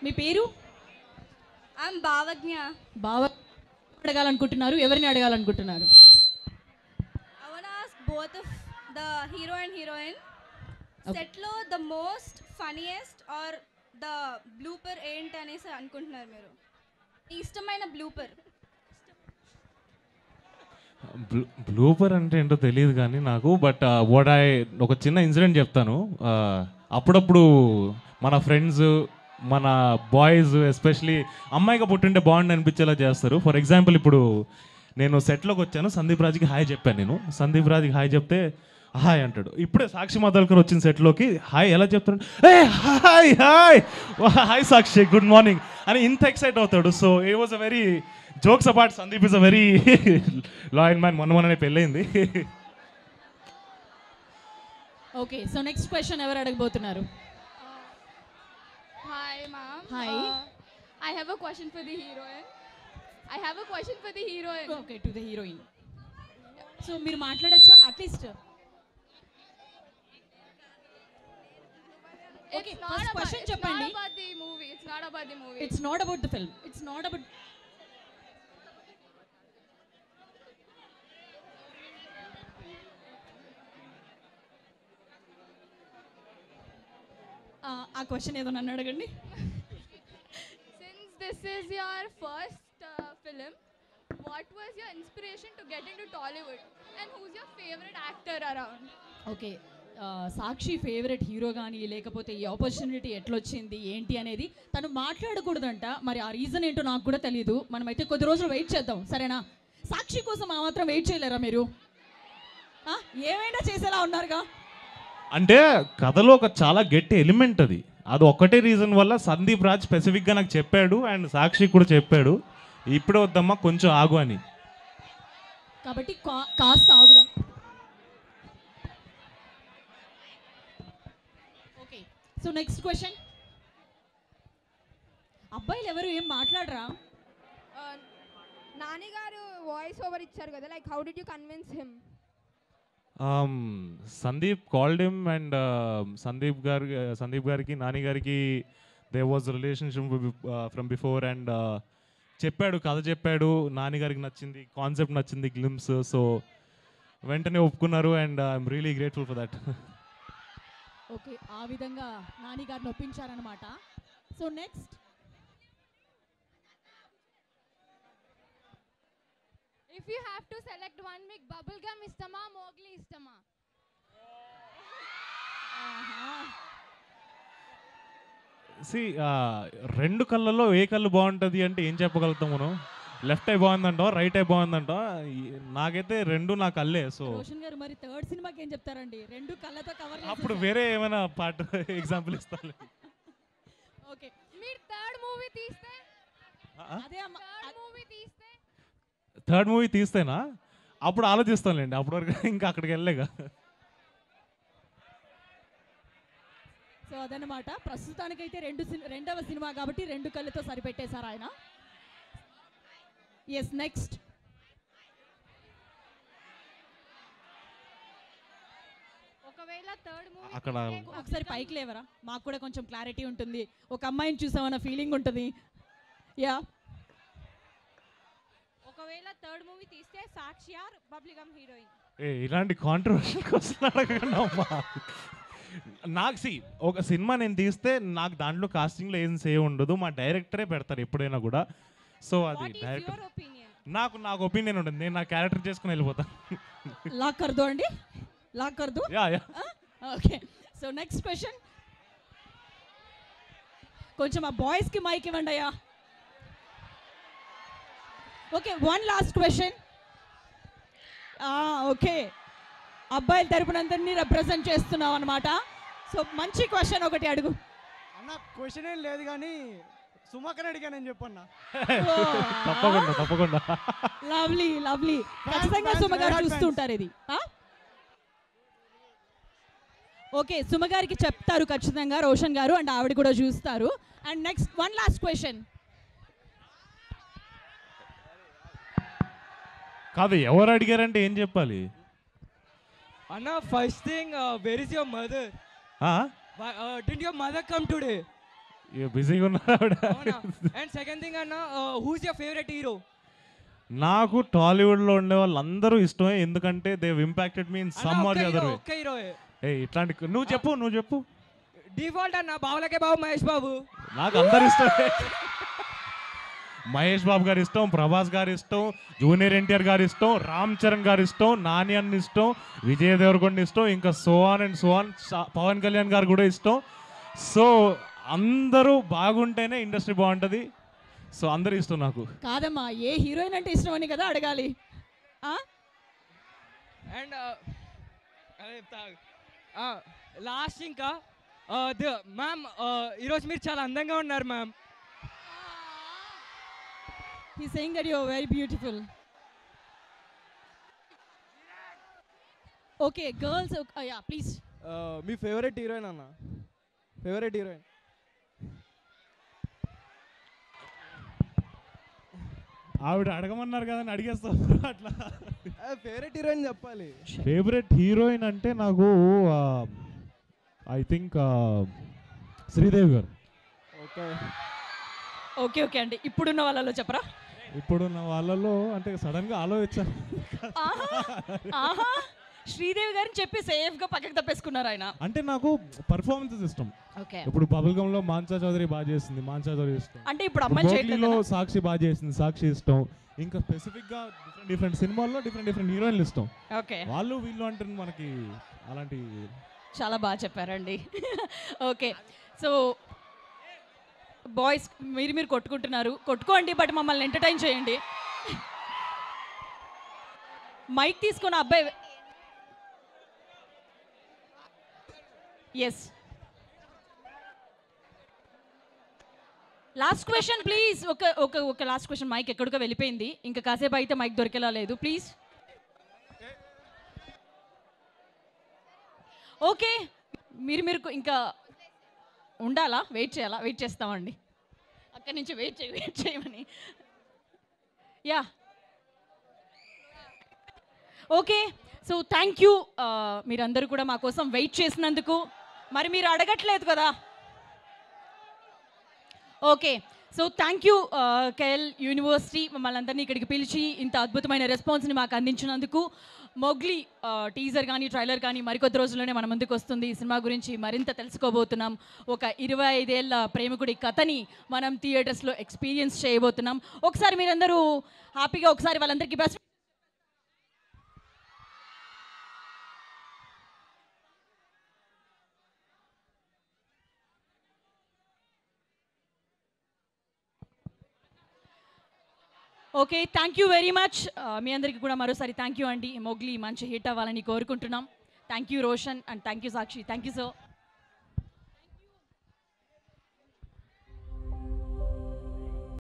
మీ పేరు? ఐఎమ్ భావజ్ఞ. బావ అడగాలనుకుంటున్నారు, ఎవరిని అడగాలనుకుంటున్నారు? I want to ask both of the hero and heroine. Set లో the most funniest or the blooper ఏంటి అనేసి అనుకుంటున్నారు మీరు? ఇష్టమైన బ్లూపర్. బ్లూపర్ అంటే ఏంటో తెలియదు కానీ నాకు, బట్ ఒక చిన్న ఇన్సిడెంట్ చెప్తాను. అప్పుడప్పుడు మన ఫ్రెండ్స్, మన బాయ్స్ ఎస్పెషలీ అమ్మాయిగా పుట్టింటే బాగుండి అనిపించేలా చేస్తారు. ఫర్ ఎగ్జాంపుల్ ఇప్పుడు నేను సెట్లోకి వచ్చాను, సందీప్ రాజ్కి హాయ్ చెప్పాను. నేను సందీప్ రాజ్కి హాయ్ చెప్తే హాయ్ అంటాడు. ఇప్పుడే సాక్షి మాధవల్కర్ వచ్చిన సెట్లోకి హాయ్ ఎలా చెప్తాడు, ఏ హాయ్ హాయ్ హాయ్ సాక్షి గుడ్ మార్నింగ్ అని ఇంత ఎక్సైట్ అవుతాడు. So it was a very jokes apart, Sandeep is a very loyal man. మొన్ననే పెళ్ళయింది. ఓకే, సో నెక్స్ట్ క్వశ్చన్ ఎవరు అడగబోతున్నారు? Hi ma'am. Hi. I have a question for the heroine. Okay, to the heroine. So మీరు మాట్లాడచ్చా at least? Okay, first question చెప్పండి. It's not about the movie. It's not about the film. It's not about. ఆ question ఏదో నన్ను అడగండి. Since this is your first film, what was your inspiration to get into Tollywood? And who's your favorite actor around? Okay, Sakshi favourite hero కానీ లేకపోతే ఈ opportunity ఎట్లొచ్చింది ఏంటి అనేది తను మాట్లాడకూడదంట. మరి ఆ రీజన్ ఏంటో నాకు కూడా తెలియదు. మనమైతే కొద్ది రోజులు వెయిట్ చేద్దాం, సరేనా? సాక్షి కోసం ఆ మాత్రం వెయిట్ చేయలేరా మీరు? ఏమైనా చేసేలా ఉన్నారుగా. అంటే కథలో ఒక చాలా గట్టి ఎలిమెంట్ అది. అది ఒక్కటే రీజన్ వల్ల సందీప్ రాజ్ స్పెసిఫిక్గా నాకు చెప్పాడు అండ్ సాక్షి కూడా చెప్పాడు, ఇప్పుడే వద్దమ్మా కొంచెం ఆగు అని. కాబట్టి కాస్త ఆగుదాం. Okay, so next question. అబ్బాయిలు ఎవరు ఏం మాట్లాడరా? నాని గారు వాయిస్ ఓవర్ ఇచ్చారు కదా, like how did you convince him? Sandeep called him and Sandeep గారికి నాని గారికి they was relationship from before and చెప్పాడు, కథ చెప్పాడు, నాని గారికి నచ్చింది, కాన్సెప్ట్ నచ్చింది, గ్లిమ్స్. సో వెంటనే ఒప్పుకున్నారు and I'm really grateful for that. Okay, ఆ విధంగా నాని గారిని ఒప్పించారనమాట. So next, If you have to select one, మీకు bubblegum ఇష్టమా, మోగ్లీ ఇష్టమా? సి రెండు కళ్ళల్లో ఏ కళ్ళు బాగుంటుంది అంటే ఏం చెప్పగలుగుతాం మనం? లెఫ్ట్ ఐ బాగుందంటాం, రైట్ ఐ బాగుందంటాం. నాకైతే రెండు నా కళ్ళే. సో రోషన్ గారు మరి థర్డ్ సినిమాకి ఏం చెప్తారండి? రెండు కళ్ళతో కవర్ అప్పుడు వేరే ఏమైనా పార్ట్ ఎగ్జాంపుల్ ఇస్తాను. ఓకే, మీరు థర్డ్ మూవీ తీస్తే థర్డ్ మూవీ తీస్తేనా అప్పుడు ఆలోచిస్తానులేండి, అప్పటి వరకు ఇంకా అక్కడికి వెళ్ళలేగా. సో అదనమాట, ప్రస్తుతానికైతే రెండవ సినిమా కాబట్టి రెండు కళ్ళతో సరిపెట్టేశారు ఆయన. Yes, next. ఒకవేళ థర్డ్ మూవీ అక్కడ ఒకసారి పైకి లేవరా, మాకు కూడా కొంచెం క్లారిటీ ఉంటుంది. ఒక అమ్మాయిని చూసామన్న ఫీలింగ్ ఉంటుంది. యా, ఒకవేళ థర్డ్ మూవీ తీస్తే సాక్షి ఆర్ బబ్లిగమ్ హీరోయిన్? ఇలాంటి కాంట్రవర్షియల్ క్వశ్చన్ అడగండి అమ్మా. నాకు ఒక సినిమా నేను తీస్తే నాకు దాంట్లో కాస్టింగ్లో ఏం సేవ్ ఉండదు, మా డైరెక్టరే పెడతారు ఎప్పుడైనా కూడా. సో అది డైరెక్టర్ నాకు ఒపీనియన్ ఉంటుంది, నేను నా క్యారెక్టర్ చేసుకుని వెళ్ళిపోతాను. లాక్ కర్దో అండి, లాక్ కర్దో. Yeah. Okay, so next question. కొంచెం ఆ బాయ్స్కి మైక్ ఇవ్వండి అయ్యా. Okay, one last question. Okay, అబ్బాయిల తరపునందరినీ రిప్రజెంట్ చేస్తున్నాం అనమాట. సో మంచి క్వశ్చన్ ఒకటి అడుగు అన్న. క్వశ్చన్ ఏం లేదు కానీ సుమకర్ అడిగానని చెప్పన్నా. తప్పకుండా. Lovely lovely. ఖచ్చితంగా సుమగారు చూస్తుంటారు ఇది. ఓకే, సుమగారికి చెప్తారు ఖచ్చితంగా రోషన్ గారు, అండ్ ఆవిడ కూడా చూస్తారు. And next one last question. కాదు, ఎవరు అడిగారంటే ఏం చెప్పాలి అన్న? First thing, where is your mother? Didn't your mother come today? బిజీగా ఉన్నారు ఆవిడ. అండ్ సెకండ్ థింగ్ అన్న, హూస్ యువర్ ఫేవరెట్ హీరో? నాకు టాలీవుడ్లో ఉండే వాళ్ళందరూ ఇష్టమే, ఎందుకంటే they impacted me in some or other way. ఒక్క హీరో ఏ ఇట్లాంటి నువ్వు చెప్పు. డిఫాల్ట్ అన్న, బావులకే బాబు మహేష్ బాబు. నాకు అందరు ఇష్టమే. మహేష్ బాబు గారు ఇష్టం, ప్రభాస్ గారు ఇష్టం, జూనియర్ ఎన్టీఆర్ గారు ఇష్టం, రామ్ చరణ్ గారు ఇష్టం, నాని అన్న ఇష్టం, విజయ్ దేవరకొండ ఇష్టం, ఇంకా సోహాన్ అండ్ సోహాన్, పవన్ కళ్యాణ్ గారు కూడా ఇష్టం. సో అందరూ బాగుంటేనే ఇండస్ట్రీ బాగుంటుంది. సో అందరూ ఇష్టం నాకు. కాదమ్మా, ఏ హీరోయిన్ అంటే ఇష్టం అని కదా అడగాలి. అండ్ లాస్ట్ ఇంకా మ్యామ్, ఈరోజు మీరు చాలా అందంగా ఉన్నారు ma'am. He's saying that you're very beautiful. Okay, girls, yeah, please. మీ ఫేవరెట్ హీరోయిన్ అన్న? Favourite heroine? ఆవిడ అడగమన్నారు కదా అని అడిగేస్తాం అట్లా. ఫేవరెట్ హీరోయిన్ చెప్పాలి. ఫేవరెట్ హీరోయిన్ అంటే నాకు ఐ థింక్ శ్రీదేవి గారు. ఓకే అండి, ఇప్పుడున్న వాళ్ళలో చెప్పరా? ఇప్పుడున్న వాళ్ళలో అంటే సడన్గా ఆలోచించాను. ఆహా, శ్రీదేవి గారిని చెప్పి సేఫ్గా పక్కకు తప్పేసుకున్నారు ఆయన. అంటే నాకు పర్ఫార్మెన్సెస్ ఇష్టం. ఓకే, ఇప్పుడు బబుల్ గమ్ లో మాన్సా చౌదరి బాగా చేసింది, మాన్సా చౌదరి ఇష్టం. అంటే ఇప్పుడు అమ్మాయిలు చేయట్లేదు. సాక్షి బాగా చేసింది, సాక్షి ఇష్టం. ఇంకా స్పెసిఫిక్ గా డిఫరెంట్ సినిమాల్లో డిఫరెంట్ హీరోయిన్లు ఇష్టం. ఓకే, వాళ్ళు వీళ్ళు అంటే మనకి అలాంటి. చాలా బాగా చెప్పారండి. ఓకే, సో బాయ్స్ మీరు కొట్టుకోండి, బట్ మమ్మల్ని ఎంటర్టైన్ చేయండి. మైక్ తీసుకున్న అబ్బాయి. Yes, last question please. ఒక లాస్ట్ క్వశ్చన్. మైక్ ఎక్కడికో వెళ్ళిపోయింది, ఇంకా కాసేపు అయితే మైక్ దొరికేలా లేదు, ప్లీజ్. ఓకే, మీరు ఇంకా ఉండాలా? వెయిట్ చేస్తామండి. అక్కడి నుంచి వెయిట్ చేయమని. Yeah, okay. So thank you, మీరందరూ కూడా మా కోసం వెయిట్ చేసినందుకు. మరి మీరు అడగట్లేదు కదా. Okay, so thank you KL university మమ్మల్ని అందరినీ ఇక్కడికి పిలిచి ఇంత అద్భుతమైన రెస్పాన్స్ని మాకు అందించినందుకు. మొగ్లీ టీజర్ కానీ ట్రైలర్ కానీ మరికొద్ది రోజుల్లోనే మన ముందుకు వస్తుంది. ఈ సినిమా గురించి మరింత తెలుసుకోబోతున్నాం. ఒక 25 ఏళ్ళ ప్రేమికుడి కథని మనం థియేటర్స్లో ఎక్స్పీరియన్స్ చేయబోతున్నాం. ఒకసారి మీరందరూ హ్యాపీగా ఒకసారి వాళ్ళందరికీ best. Okay, thank you very much. మీ అందరికీ కూడా మరోసారి థ్యాంక్ యూ అండి. మొగ్లీ మంచి హిట్ అవ్వాలని కోరుకుంటున్నాం. Thank you Roshan and thank you Sakshi. Thank you so